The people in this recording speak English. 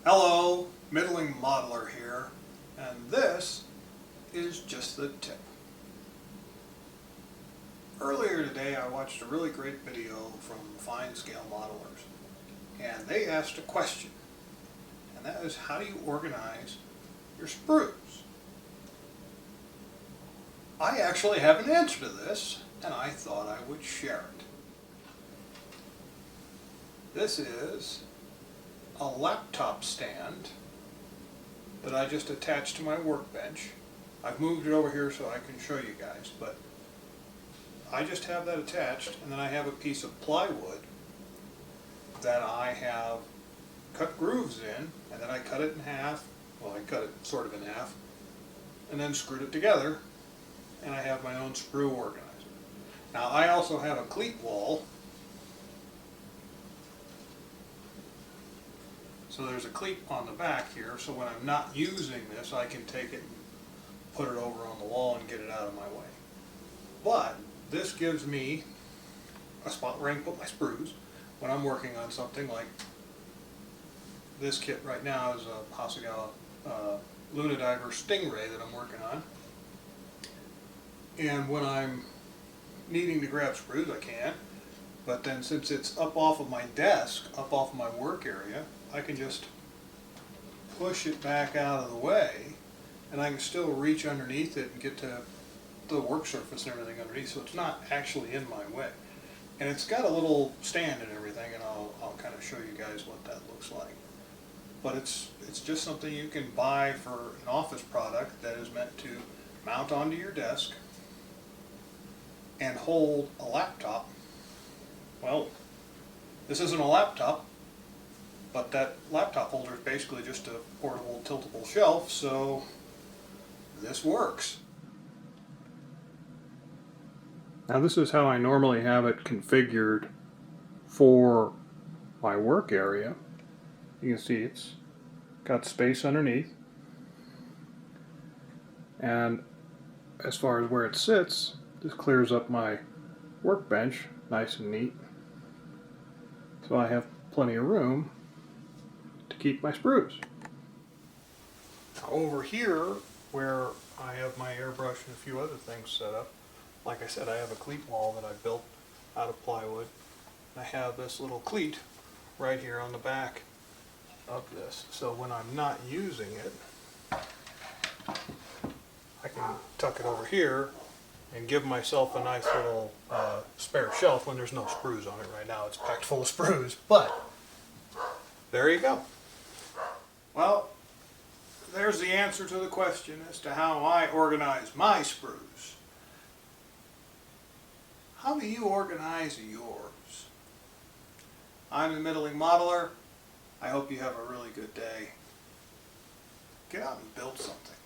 Hello, middling modeler here, and this is just the tip. Earlier today I watched a really great video from fine scale modelers, and they asked a question, and that is, how do you organize your sprues? I actually have an answer to this, and I thought I would share it. This is a laptop stand that I just attached to my workbench. I've moved it over here so I can show you guys, but I just have that attached, and then I have a piece of plywood that I have cut grooves in, and then I cut it in half. Well, I cut it sort of in half, and then screwed it together, and I have my own sprue organizer. Now I also have a cleat wall. So there's a cleat on the back here, so when I'm not using this, I can take it and put it over on the wall and get it out of my way. But this gives me a spot where I can put my sprues when I'm working on something like this kit right now is a Hasegawa Luna Diver Stingray that I'm working on. And when I'm needing to grab sprues, I can. But then since it's up off of my desk, up off of my work area, I can just push it back out of the way, and I can still reach underneath it and get to the work surface and everything underneath, so it's not actually in my way. And it's got a little stand and everything, and I'll kind of show you guys what that looks like. But it's just something you can buy for an office product that is meant to mount onto your desk and hold a laptop. Well, this isn't a laptop, but that laptop holder is basically just a portable tiltable shelf, so this works. Now this is how I normally have it configured for my work area. You can see it's got space underneath, and as far as where it sits, this clears up my workbench nice and neat, so I have plenty of room to keep my sprues. Now over here, where I have my airbrush and a few other things set up, like I said, I have a cleat wall that I built out of plywood. I have this little cleat right here on the back of this, so when I'm not using it, I can tuck it over here and give myself a nice little spare shelf when there's no sprues on it. Right now it's packed full of sprues, but there you go. Well, there's the answer to the question as to how I organize my sprues. How do you organize yours? I'm the middling modeler. I hope you have a really good day. Get out and build something.